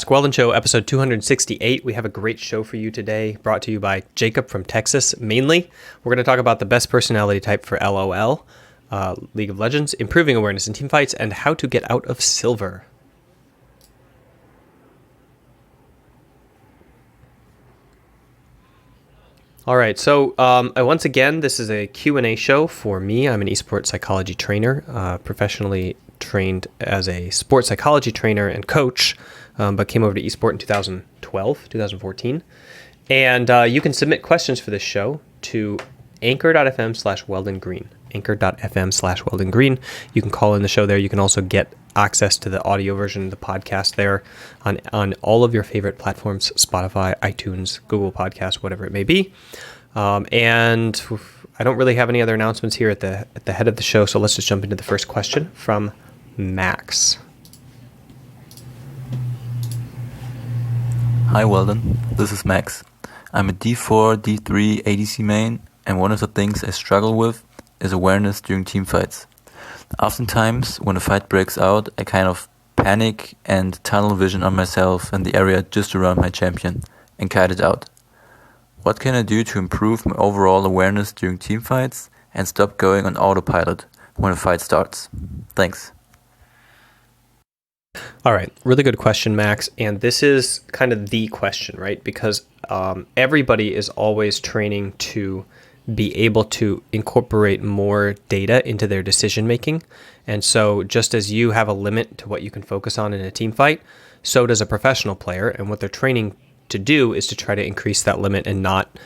Weldon Show, episode 268. We have a great show for you today, brought to you by Jacob from Texas, mainly. We're going to talk about the best personality type for LOL, League of Legends, improving awareness in teamfights, and how to get out of silver. All right, so once again, this is a Q&A show for me. I'm an esports psychology trainer, professionally trained as a sports psychology trainer and coach, but came over to esport in 2014. And you can submit questions for this show to anchor.fm/Weldon Green. Anchor.fm/Weldon Green. You can call in the show there. You can also get access to the audio version of the podcast there on all of your favorite platforms, Spotify, iTunes, Google Podcasts, whatever it may be. And I don't really have any other announcements here at the head of the show, so let's just jump into the first question from Max. Hi Weldon, this is Max. I'm a D4, D3 ADC main, and one of the things I struggle with is awareness during teamfights. Oftentimes, when a fight breaks out, I kind of panic and tunnel vision on myself and the area just around my champion and kite it out. What can I do to improve my overall awareness during teamfights and stop going on autopilot when a fight starts? Thanks. All right, really good question, Max. And this is kind of the question, right? Because everybody is always training to be able to incorporate more data into their decision making. And so just as you have a limit to what you can focus on in a team fight, so does a professional player. And what they're training to do is to try to increase that limit and not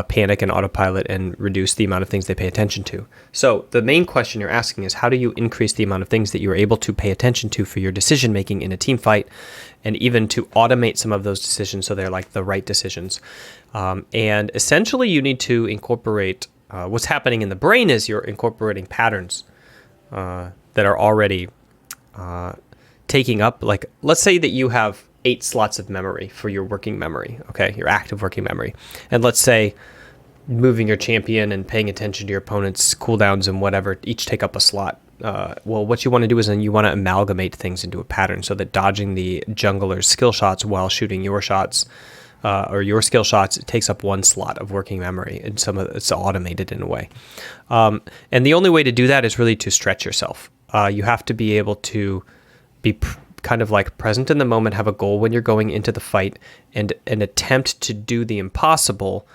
panic and autopilot and reduce the amount of things they pay attention to. So the main question you're asking is, how do you increase the amount of things that you're able to pay attention to for your decision making in a team fight, and even to automate some of those decisions so they're like the right decisions? And essentially you need to incorporate what's happening in the brain is you're incorporating patterns that are already taking up, like, let's say that you have 8 slots of memory for your working memory, okay, your active working memory. And let's say moving your champion and paying attention to your opponent's cooldowns and whatever, each take up a slot. Well, what you want to do is then you want to amalgamate things into a pattern so that dodging the jungler's skill shots while shooting your shots or your skill shots, it takes up 1 slot of working memory, and some of it's automated in a way. And the only way to do that is really to stretch yourself. You have to be able to be kind of like present in the moment, have a goal when you're going into the fight, and an attempt to do the impossible,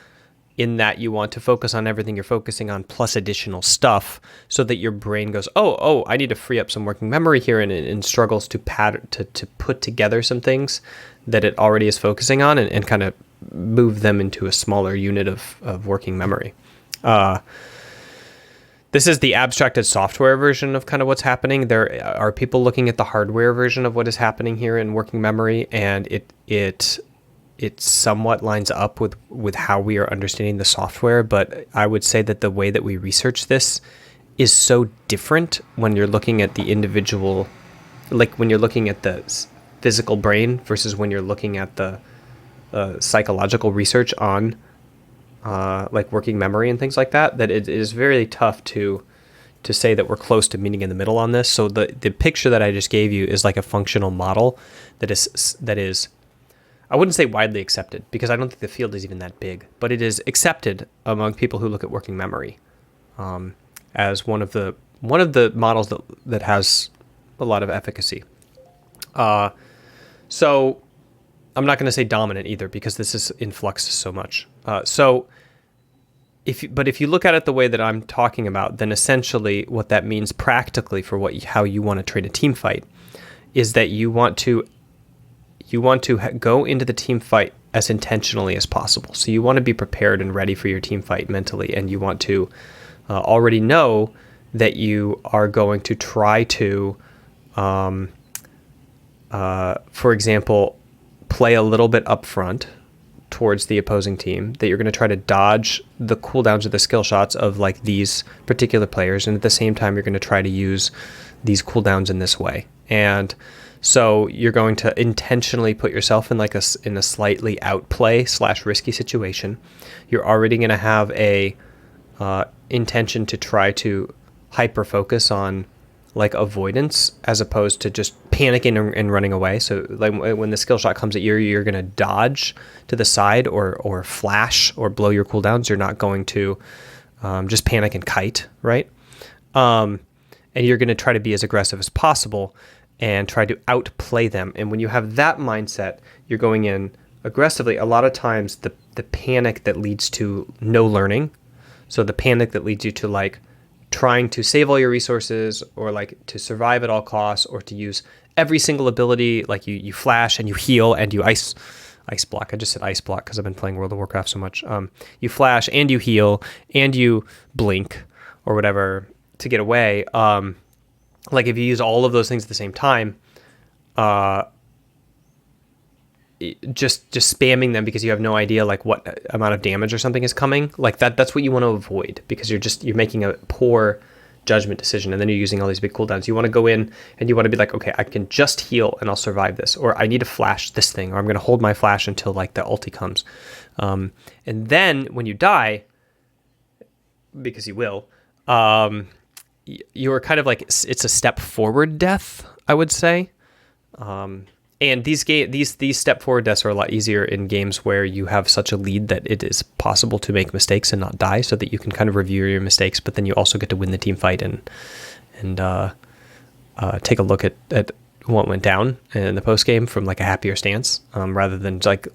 in that you want to focus on everything you're focusing on plus additional stuff, so that your brain goes, oh, I need to free up some working memory here, and struggles to put together some things that it already is focusing on, and kind of move them into a smaller unit of working memory. This is the abstracted software version of kind of what's happening. There are people looking at the hardware version of what is happening here in working memory, and it somewhat lines up with how we are understanding the software. But I would say that the way that we research this is so different when you're looking at the individual, like when you're looking at the physical brain versus when you're looking at the psychological research on like working memory and things like that, that it is very tough to say that we're close to meeting in the middle on this. So the picture that I just gave you is like a functional model that is I wouldn't say widely accepted, because I don't think the field is even that big, but it is accepted among people who look at working memory as one of the models that has a lot of efficacy. So I'm not going to say dominant either, because this is in flux so much. So if you look at it the way that I'm talking about, then essentially what that means practically for how you want to train a team fight is that you want to go into the team fight as intentionally as possible. So you want to be prepared and ready for your team fight mentally, and you want to already know that you are going to try to, for example, play a little bit up front towards the opposing team, that you're going to try to dodge the cooldowns of the skill shots of like these particular players, and at the same time you're going to try to use these cooldowns in this way. And so you're going to intentionally put yourself in like a slightly outplay / risky situation. You're already going to have a intention to try to hyper focus on like avoidance as opposed to just panicking and running away. So like when the skill shot comes at you, you're going to dodge to the side or flash or blow your cooldowns. You're not going to just panic and kite, right? And you're going to try to be as aggressive as possible and try to outplay them. And when you have that mindset, you're going in aggressively. A lot of times the panic that leads to no learning, so the panic that leads you to like trying to save all your resources or like to survive at all costs or to use every single ability, like you flash and you heal and you ice block. I just said ice block because I've been playing World of Warcraft so much. You flash and you heal and you blink or whatever to get away. Like if you use all of those things at the same time, just spamming them because you have no idea like what amount of damage or something is coming, like that's what you want to avoid, because you're making a poor judgment decision, and then you're using all these big cooldowns. You want to go in and you want to be like, okay, I can just heal and I'll survive this, or I need to flash this thing, or I'm going to hold my flash until like the ulti comes, and then when you die, because you will, you're kind of like, it's a step forward death, I would say. And these step forward deaths are a lot easier in games where you have such a lead that it is possible to make mistakes and not die, so that you can kind of review your mistakes, but then you also get to win the team fight and take a look at what went down in the post game from like a happier stance, rather than like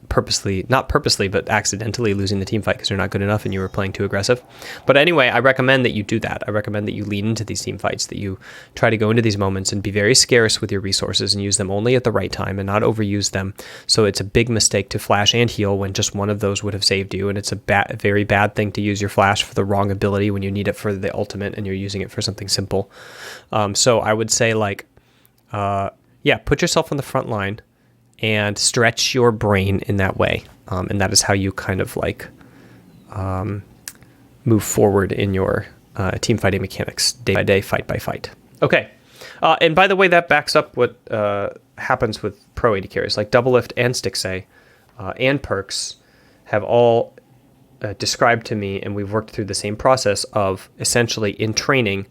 not purposely, but accidentally losing the team fight because you're not good enough and you were playing too aggressive. But anyway, I recommend that you do that. I recommend that you lean into these team fights, that you try to go into these moments and be very scarce with your resources and use them only at the right time and not overuse them. So it's a big mistake to flash and heal when just one of those would have saved you, and it's a very bad thing to use your flash for the wrong ability when you need it for the ultimate and you're using it for something simple. So I would say like, put yourself on the front line and stretch your brain in that way. And that is how you kind of like move forward in your team fighting mechanics, day by day, fight by fight. Okay. And by the way, that backs up what happens with pro AD carries. Like Double Lift and Stixay and Perks have all described to me, and we've worked through the same process of essentially in training,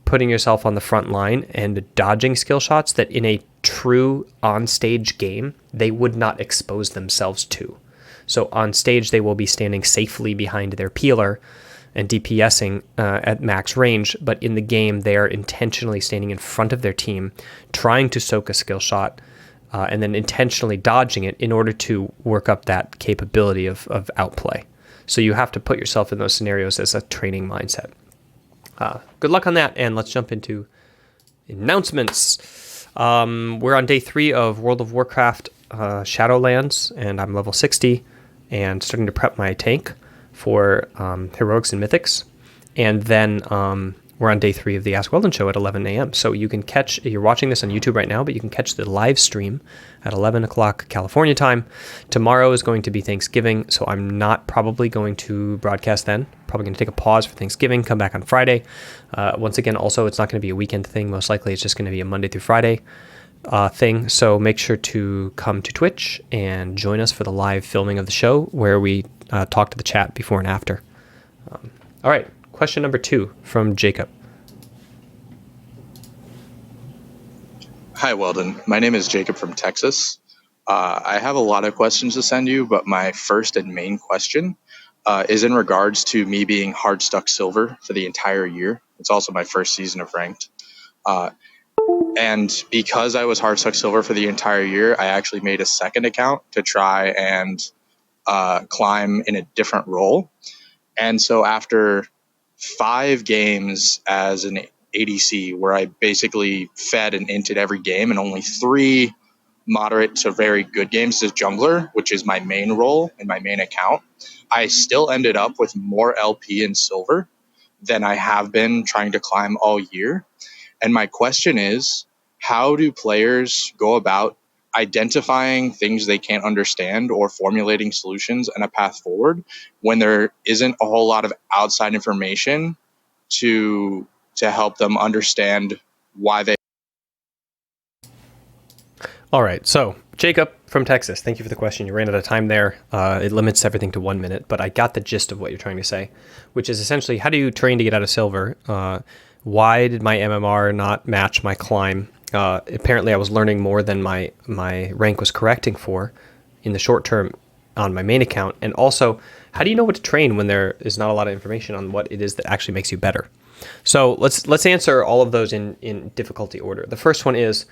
putting yourself on the front line and dodging skill shots that in a true on-stage game, they would not expose themselves to. So on stage, they will be standing safely behind their peeler and DPSing at max range, but in the game, they are intentionally standing in front of their team, trying to soak a skill shot, and then intentionally dodging it in order to work up that capability of outplay. So you have to put yourself in those scenarios as a training mindset. Good luck on that, and let's jump into announcements. We're on day 3 of World of Warcraft Shadowlands, and I'm level 60 and starting to prep my tank for Heroics and Mythics. And then we're on day 3 of the AskWeldo show at 11 a.m. So you can you're watching this on YouTube right now, but you can catch the live stream at 11 o'clock California time. Tomorrow is going to be Thanksgiving, so I'm not probably going to broadcast then. Probably going to take a pause for Thanksgiving, come back on Friday. Once again, also, it's not going to be a weekend thing. Most likely, it's just going to be a Monday through Friday thing. So make sure to come to Twitch and join us for the live filming of the show where we talk to the chat before and after. All right. Question number 2 from Jacob. Hi, Weldon. My name is Jacob from Texas. I have a lot of questions to send you, but my first and main question is in regards to me being hard stuck silver for the entire year. It's also my first season of ranked. And because I was hard stuck silver for the entire year, I actually made a second account to try and climb in a different role. And so after 5 games as an ADC, where I basically fed and inted every game, and only 3 moderate to very good games as jungler, which is my main role in my main account, I still ended up with more LP in silver than I have been trying to climb all year. And my question is, how do players go about identifying things they can't understand or formulating solutions and a path forward when there isn't a whole lot of outside information to help them understand why they... All right. So Jacob from Texas, thank you for the question. You ran out of time there. It limits everything to 1 minute, but I got the gist of what you're trying to say, which is essentially, how do you train to get out of silver why did my MMR not match my climb? Apparently I was learning more than my rank was correcting for in the short term on my main account. And also, how do you know what to train when there is not a lot of information on what it is that actually makes you better? So let's answer all of those in difficulty order. The first one is,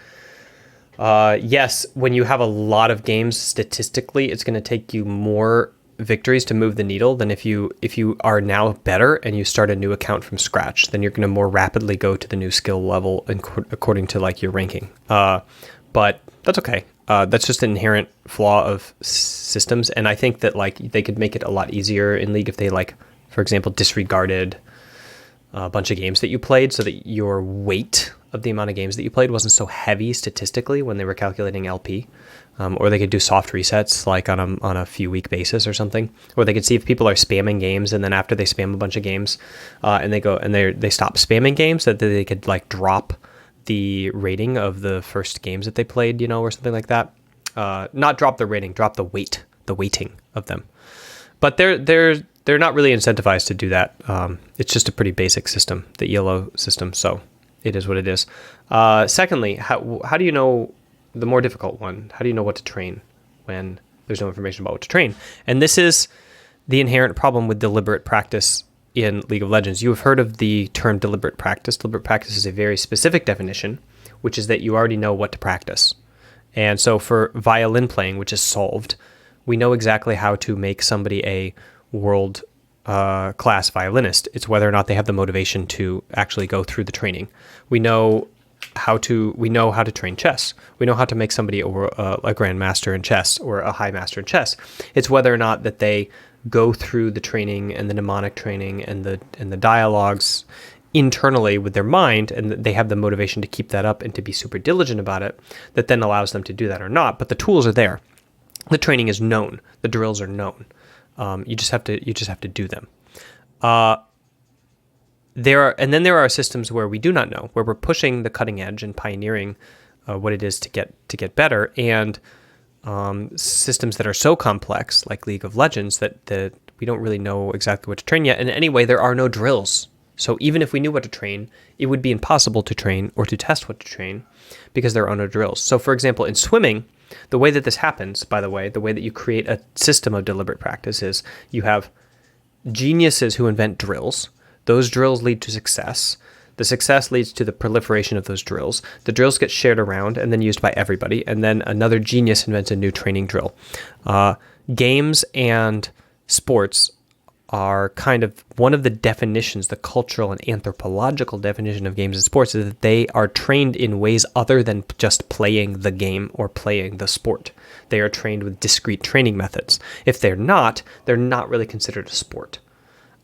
yes, when you have a lot of games, statistically, it's going to take you more victories to move the needle than if you are now better and you start a new account from scratch. Then you're going to more rapidly go to the new skill level according to like your ranking. But that's okay. That's just an inherent flaw of systems, and I think that like they could make it a lot easier in League if they, like, for example, disregarded a bunch of games that you played so that your weight of the amount of games that you played wasn't so heavy statistically when they were calculating LP. Or they could do soft resets like on a few week basis or something. Or they could see if people are spamming games, and then after they spam a bunch of games, and they stop spamming games, that they could like drop the rating of the first games that they played, or something like that. Not drop the rating, drop the weighting of them. But they're not really incentivized to do that. It's just a pretty basic system, the ELO system. So it is what it is. Secondly, how do you know? The more difficult one, how do you know what to train when there's no information about what to train? And this is the inherent problem with deliberate practice in League of Legends. You have heard of the term deliberate practice. Deliberate practice is a very specific definition, which is that you already know what to practice. And so for violin playing, which is solved, we know exactly how to make somebody a world class violinist. It's whether or not they have the motivation to actually go through the training. We know how to train chess. We know how to make somebody a grandmaster in chess or a high master in chess. It's whether or not that they go through the training and the mnemonic training and the dialogues internally with their mind, and that they have the motivation to keep that up and to be super diligent about it, that then allows them to do that or not. But the tools are there. The training is known. The drills are known. You just have to do them. There are systems where we do not know, where we're pushing the cutting edge and pioneering what it is to get better, and systems that are so complex, like League of Legends, that we don't really know exactly what to train yet. And anyway, there are no drills. So even if we knew what to train, it would be impossible to train or to test what to train because there are no drills. So for example, in swimming, the way that this happens, by the way that you create a system of deliberate practice is you have geniuses who invent drills. Those drills lead to success. The success leads to the proliferation of those drills. The drills get shared around and then used by everybody. And then another genius invents a new training drill. Games and sports are kind of one of the definitions, the cultural and anthropological definition of games and sports, is that they are trained in ways other than just playing the game or playing the sport. They are trained with discrete training methods. If they're not really considered a sport.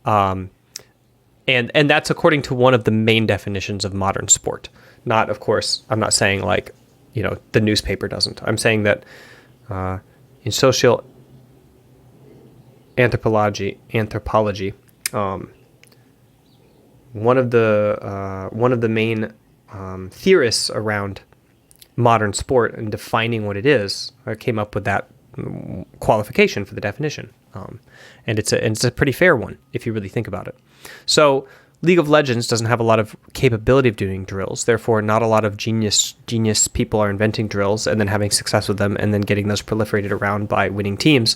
And that's according to one of the main definitions of modern sport. Not, of course, I'm not saying like, the newspaper doesn't. I'm saying that in social anthropology, one of the main theorists around modern sport and defining what it is came up with that qualification for the definition. And it's a pretty fair one if you really think about it. So League of Legends doesn't have a lot of capability of doing drills. Therefore, not a lot of genius people are inventing drills and then having success with them and then getting those proliferated around by winning teams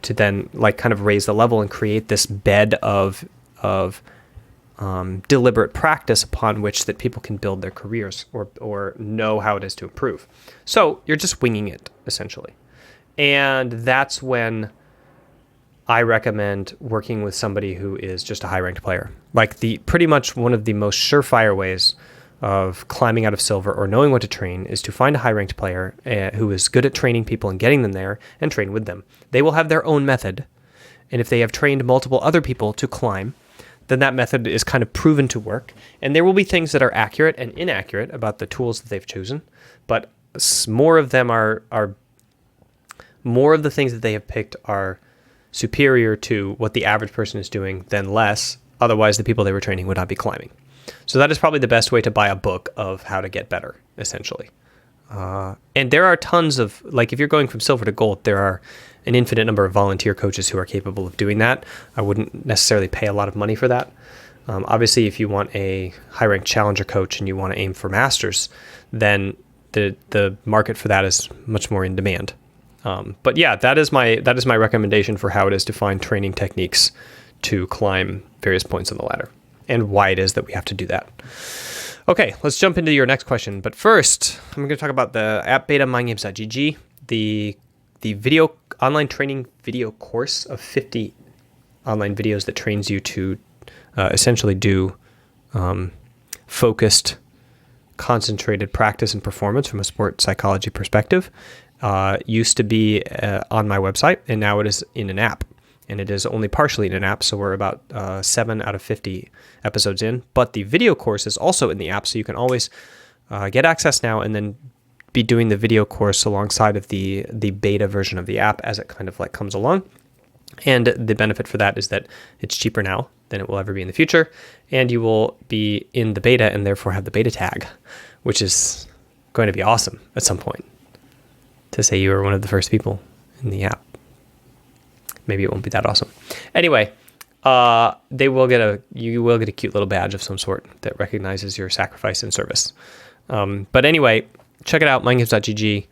to then like kind of raise the level and create this bed of deliberate practice upon which that people can build their careers or know how it is to improve. So you're just winging it essentially. And that's when I recommend working with somebody who is just a high-ranked player. Like pretty much one of the most surefire ways of climbing out of silver or knowing what to train is to find a high-ranked player who is good at training people and getting them there and train with them. They will have their own method, and if they have trained multiple other people to climb, then that method is kind of proven to work. And there will be things that are accurate and inaccurate about the tools that they've chosen, but more of them are more of the things that they have picked are superior to what the average person is doing than less. Otherwise, the people they were training would not be climbing. So that is probably the best way to buy a book of how to get better, essentially. And there are tons of, like if you're going from silver to gold, there are an infinite number of volunteer coaches who are capable of doing that. I wouldn't necessarily pay a lot of money for that. Obviously, if you want a high-ranked challenger coach and you want to aim for masters, then the market for that is much more in demand. But yeah, that is my recommendation for how it is to find training techniques to climb various points on the ladder, and why it is that we have to do that. Okay, let's jump into your next question. But first, I'm going to talk about the app beta mindgames.gg, the video online training video course of 50 online videos that trains you to essentially do focused, concentrated practice and performance from a sport psychology perspective. Used to be on my website, and now it is in an app. And it is only partially in an app, so we're about 7 out of 50 episodes in. But the video course is also in the app, so you can always get access now and then be doing the video course alongside of the beta version of the app as it kind of like comes along. And the benefit for that is that it's cheaper now than it will ever be in the future, and you will be in the beta and therefore have the beta tag, which is going to be awesome at some point, to say you were one of the first people in the app. Maybe it won't be that awesome. Anyway, you will get a cute little badge of some sort that recognizes your sacrifice and service. But anyway, check it out, mindgames.gg,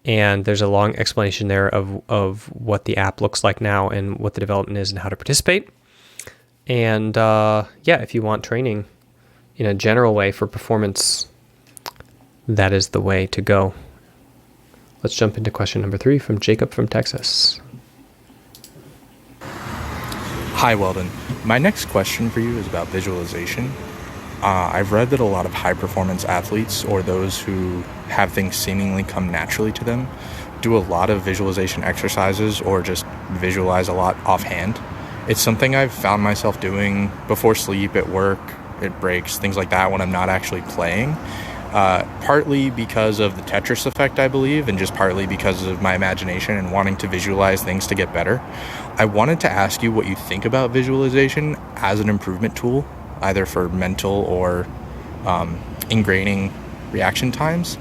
and there's a long explanation there of what the app looks like now and what the development is and how to participate. And if you want training in a general way for performance, that is the way to go. Let's jump into question number 3 from Jacob from Texas. Hi, Weldon. My next question for you is about visualization. I've read that a lot of high-performance athletes, or those who have things seemingly come naturally to them, do a lot of visualization exercises or just visualize a lot offhand. It's something I've found myself doing before sleep, at work, at breaks, things like that when I'm not actually playing. Partly because of the Tetris effect, I believe, and just partly because of my imagination and wanting to visualize things to get better. I wanted to ask you what you think about visualization as an improvement tool, either for mental or ingraining reaction times,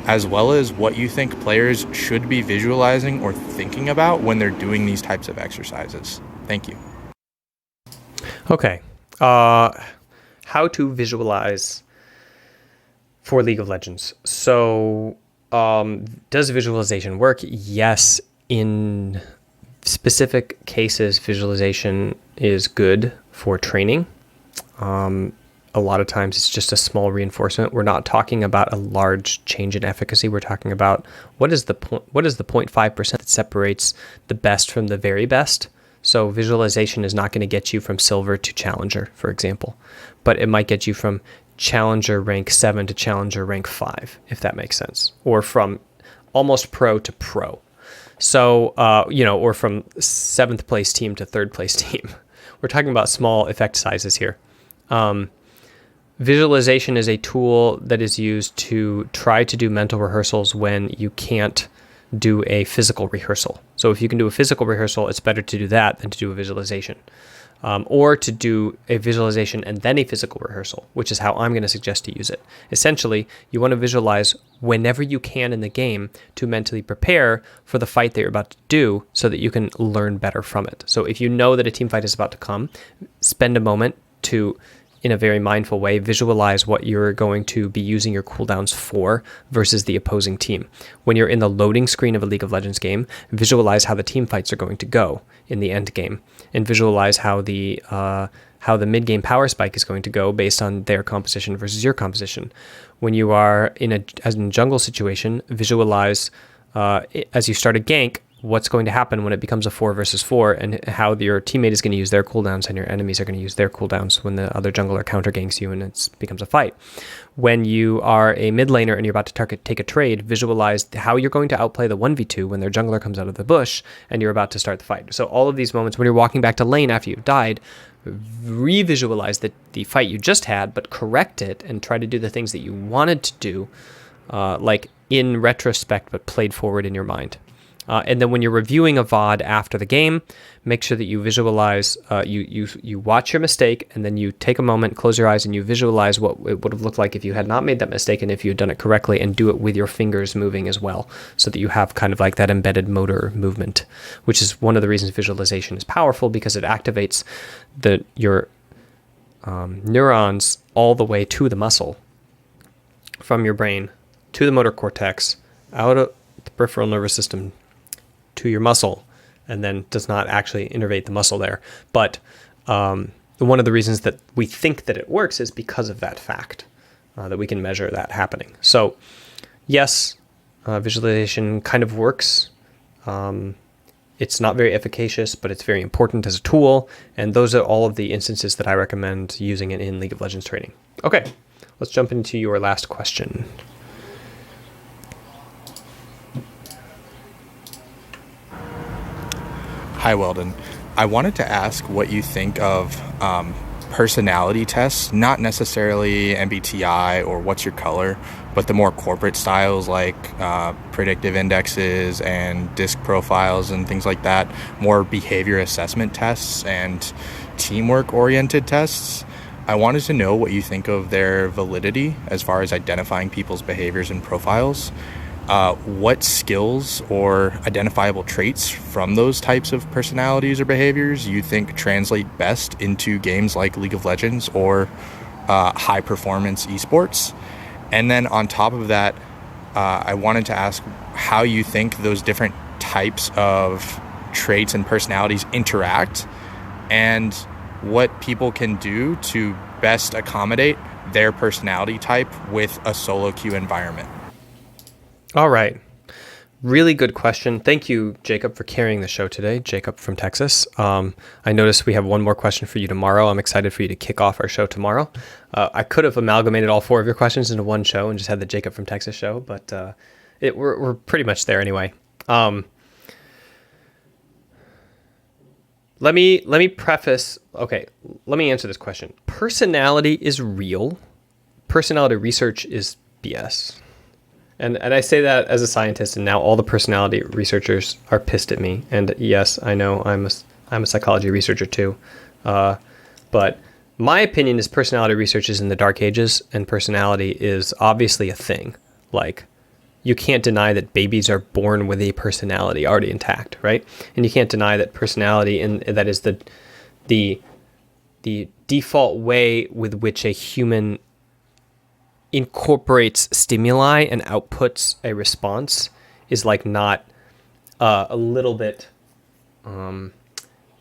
as well as what you think players should be visualizing or thinking about when they're doing these types of exercises. Thank you. Okay. How to visualize for League of Legends. So, does visualization work? Yes. In specific cases, visualization is good for training. A lot of times it's just a small reinforcement. We're not talking about a large change in efficacy. We're talking about what is the 0.5% that separates the best from the very best. So visualization is not going to get you from silver to challenger, for example, but it might get you from challenger rank 7 to challenger rank 5, if that makes sense, or from almost pro to pro. So, or from 7th place team to 3rd place team. We're talking about small effect sizes here. Visualization is a tool that is used to try to do mental rehearsals when you can't do a physical rehearsal. So if you can do a physical rehearsal, it's better to do that than to do a visualization. Or to do a visualization and then a physical rehearsal, which is how I'm going to suggest to use it. Essentially, you want to visualize whenever you can in the game to mentally prepare for the fight that you're about to do so that you can learn better from it. So if you know that a team fight is about to come, spend a moment to, in a very mindful way, visualize what you're going to be using your cooldowns for versus the opposing team. When you're in the loading screen of a League of Legends game, visualize how the team fights are going to go in the end game, and visualize how the mid-game power spike is going to go based on their composition versus your composition. When you are in a jungle situation, visualize as you start a gank, what's going to happen when it becomes a 4 versus 4, and how your teammate is going to use their cooldowns and your enemies are going to use their cooldowns when the other jungler counter ganks you and it becomes a fight. When you are a mid laner and you're about to take a trade, visualize how you're going to outplay the 1v2 when their jungler comes out of the bush and you're about to start the fight. So all of these moments when you're walking back to lane after you've died, re-visualize the fight you just had, but correct it and try to do the things that you wanted to do, like in retrospect, but played forward in your mind. And then when you're reviewing a VOD after the game, make sure that you visualize, you watch your mistake, and then you take a moment, close your eyes, and you visualize what it would have looked like if you had not made that mistake and if you had done it correctly, and do it with your fingers moving as well, so that you have kind of like that embedded motor movement, which is one of the reasons visualization is powerful, because it activates your neurons all the way to the muscle, from your brain to the motor cortex, out of the peripheral nervous system to your muscle, and then does not actually innervate the muscle there. But one of the reasons that we think that it works is because of that fact, that we can measure that happening. So yes, visualization kind of works. It's not very efficacious, but it's very important as a tool. And those are all of the instances that I recommend using it in League of Legends training. Okay, let's jump into your last question. Hi, Weldon. I wanted to ask what you think of personality tests, not necessarily MBTI or what's your color, but the more corporate styles like predictive indexes and disc profiles and things like that, more behavior assessment tests and teamwork-oriented tests. I wanted to know what you think of their validity as far as identifying people's behaviors and profiles. What skills or identifiable traits from those types of personalities or behaviors you think translate best into games like League of Legends or high-performance esports? And then on top of that, I wanted to ask how you think those different types of traits and personalities interact and what people can do to best accommodate their personality type with a solo queue environment. All right. Really good question. Thank you, Jacob, for carrying the show today. Jacob from Texas. I noticed we have one more question for you tomorrow. I'm excited for you to kick off our show tomorrow. I could have amalgamated all four of your questions into one show and just had the Jacob from Texas show, but we're pretty much there anyway. Let me preface. Okay, let me answer this question. Personality is real. Personality research is BS. And I say that as a scientist, and now all the personality researchers are pissed at me. And yes, I know I'm a psychology researcher too. But my opinion is personality research is in the dark ages, and personality is obviously a thing. Like, you can't deny that babies are born with a personality already intact, right? And you can't deny that personality, and that is the default way with which a human incorporates stimuli and outputs a response, is like not a little bit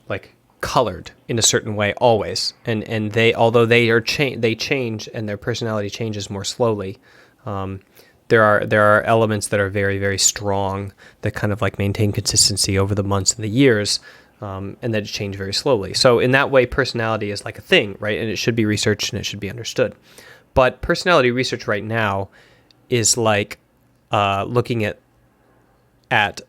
like colored in a certain way always, and they, although they change and their personality changes more slowly, there are elements that are very, very strong that kind of like maintain consistency over the months and the years, and that change very slowly. So in that way, personality is like a thing, right? And it should be researched and it should be understood. But personality research right now is like looking at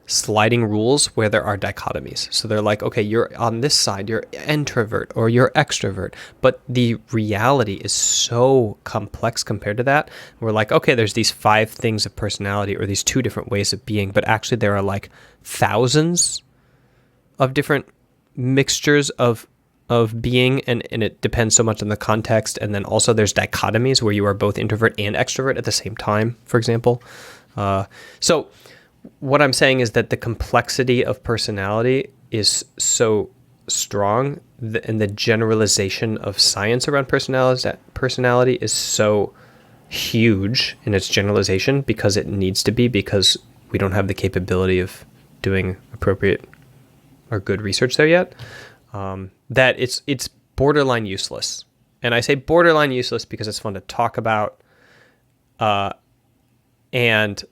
sliding rules where there are dichotomies. So they're like, okay, you're on this side, you're introvert or you're extrovert. But the reality is so complex compared to that. We're like, okay, there's these 5 things of personality or these 2 different ways of being, but actually there are like thousands of different mixtures of being, and it depends so much on the context. And then also there's dichotomies where you are both introvert and extrovert at the same time, for example. So what I'm saying is that the complexity of personality is so strong, and the generalization of science around personality is so huge in its generalization, because it needs to be, because we don't have the capability of doing appropriate or good research there yet. That it's borderline useless. And I say borderline useless because it's fun to talk about, and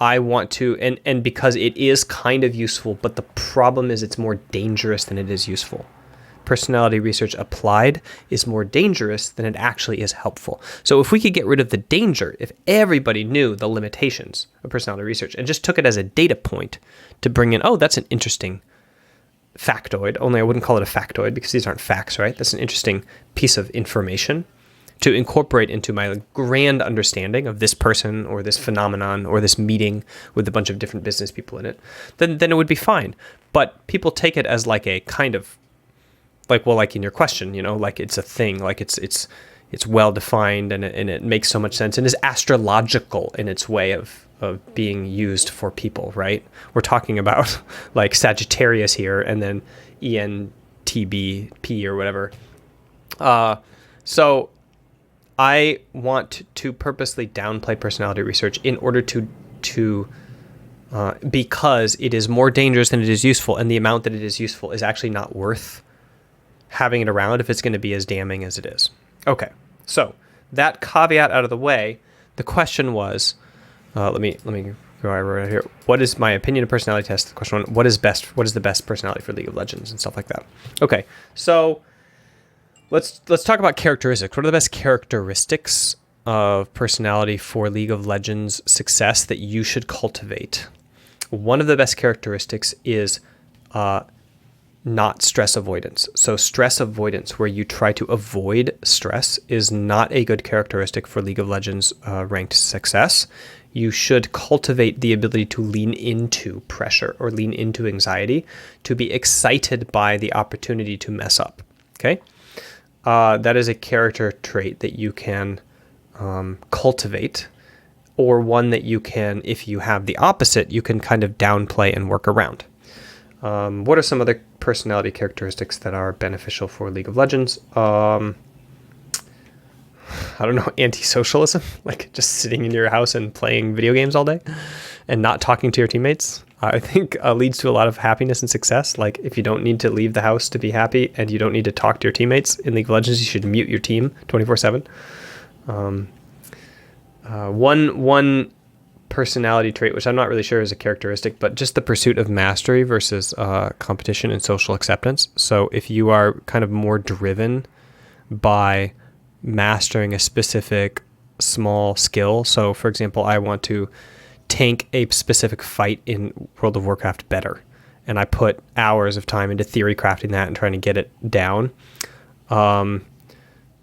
I want to, and because it is kind of useful, but the problem is it's more dangerous than it is useful. Personality research applied is more dangerous than it actually is helpful. So if we could get rid of the danger, if everybody knew the limitations of personality research and just took it as a data point to bring in, oh, that's an interesting factoid, only I wouldn't call it a factoid because these aren't facts, right? That's an interesting piece of information to incorporate into my grand understanding of this person or this phenomenon or this meeting with a bunch of different business people in it, then it would be fine. But people take it as like a kind of like, well, like in your question, you know, like it's a thing, like it's well defined, and it makes so much sense and is astrological in its way of being used for people, right? We're talking about like Sagittarius here, and then TBP or whatever. So I want to purposely downplay personality research in order to because it is more dangerous than it is useful, and the amount that it is useful is actually not worth having it around if it's going to be as damning as it is. Okay, so that caveat out of the way, the question was, let me go over here. What is my opinion of personality test? Question one: What is the best personality for League of Legends and stuff like that? Okay, so let's talk about characteristics. What are the best characteristics of personality for League of Legends success that you should cultivate? One of the best characteristics is not stress avoidance. So stress avoidance, where you try to avoid stress, is not a good characteristic for League of Legends ranked success. You should cultivate the ability to lean into pressure or lean into anxiety, to be excited by the opportunity to mess up. Okay? That is a character trait that you can cultivate, or one that you can, if you have the opposite, you can kind of downplay and work around. What are some other personality characteristics that are beneficial for League of Legends? I don't know, anti-socialism, like just sitting in your house and playing video games all day and not talking to your teammates. I think leads to a lot of happiness and success. Like if you don't need to leave the house to be happy and you don't need to talk to your teammates in League of Legends, you should mute your team 24/7. One personality trait, which I'm not really sure is a characteristic, but just the pursuit of mastery versus competition and social acceptance. So if you are kind of more driven by mastering a specific small skill, so for example, I want to tank a specific fight in World of Warcraft better, and I put hours of time into theory crafting that and trying to get it down,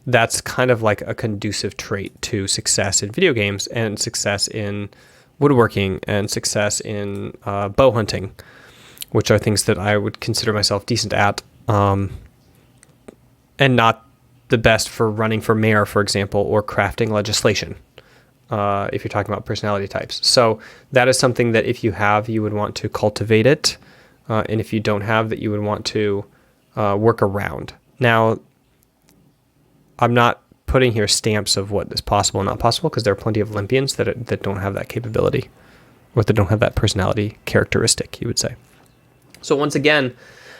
that's kind of like a conducive trait to success in video games and success in woodworking and success in bow hunting, which are things that I would consider myself decent at, and not the best for running for mayor, for example, or crafting legislation, if you're talking about personality types. So that is something that if you have, you would want to cultivate it, and if you don't have, that you would want to work around. Now, I'm not putting here stamps of what is possible and not possible, because there are plenty of Olympians that don't have that capability, or that don't have that personality characteristic, you would say. So once again,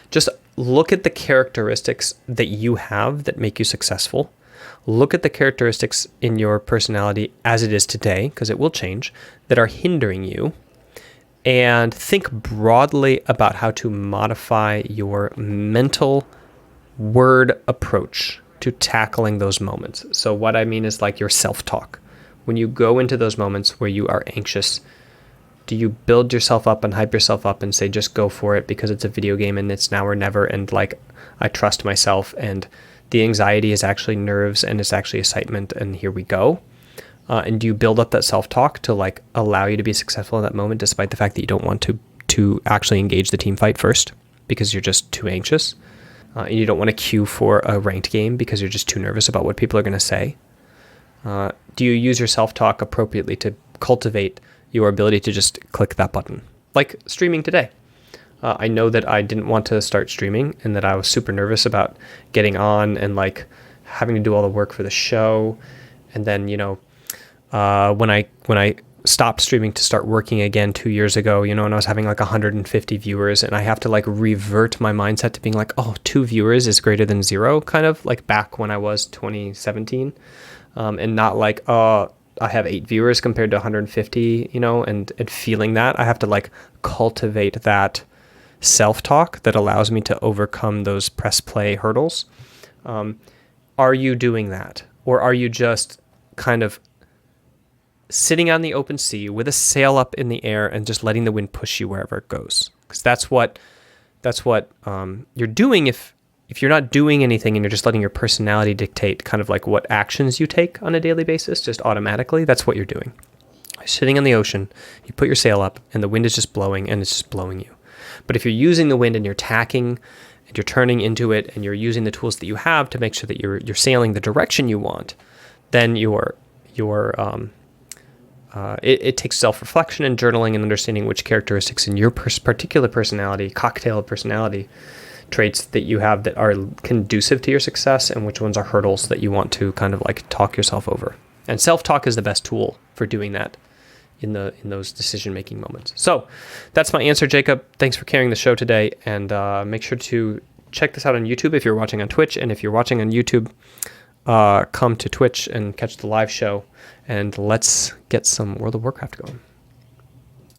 just look at the characteristics that you have that make you successful. Look at the characteristics in your personality as it is today, because it will change, that are hindering you, and think broadly about how to modify your mental word approach to tackling those moments. So what I mean is like your self-talk. When you go into those moments where you are anxious, do you build yourself up and hype yourself up and say, just go for it because it's a video game and it's now or never, and like, I trust myself, and the anxiety is actually nerves and it's actually excitement, and here we go? And do you build up that self-talk to like allow you to be successful in that moment, despite the fact that you don't want to actually engage the team fight first because you're just too anxious? And you don't want to queue for a ranked game because you're just too nervous about what people are going to say? Do you use your self-talk appropriately to cultivate your ability to just click that button? Like streaming today. I know that I didn't want to start streaming, and that I was super nervous about getting on and like having to do all the work for the show. And then, you know, when I stopped streaming to start working again 2 years ago, you know, and I was having like 150 viewers, and I have to like revert my mindset to being like, oh, 2 viewers is greater than 0, kind of like back when I was 2017, and not like, oh, I have 8 viewers compared to 150, you know, and feeling that. I have to like cultivate that self-talk that allows me to overcome those press play hurdles. Are you doing that? Or are you just kind of sitting on the open sea with a sail up in the air and just letting the wind push you wherever it goes? Because that's what you're doing if you're not doing anything and you're just letting your personality dictate kind of like what actions you take on a daily basis, just automatically. That's what you're doing. You're sitting on the ocean, you put your sail up, and the wind is just blowing, and it's just blowing you. But if you're using the wind and you're tacking and you're turning into it and you're using the tools that you have to make sure that you're sailing the direction you want, then it takes self-reflection and journaling and understanding which characteristics in your particular personality, cocktail of personality, traits that you have that are conducive to your success, and which ones are hurdles that you want to kind of like talk yourself over. And self-talk is the best tool for doing that in those decision-making moments. So that's my answer, Jacob. Thanks for carrying the show today, and make sure to check this out on YouTube if you're watching on Twitch, and if you're watching on YouTube, come to Twitch and catch the live show, and let's get some World of Warcraft going.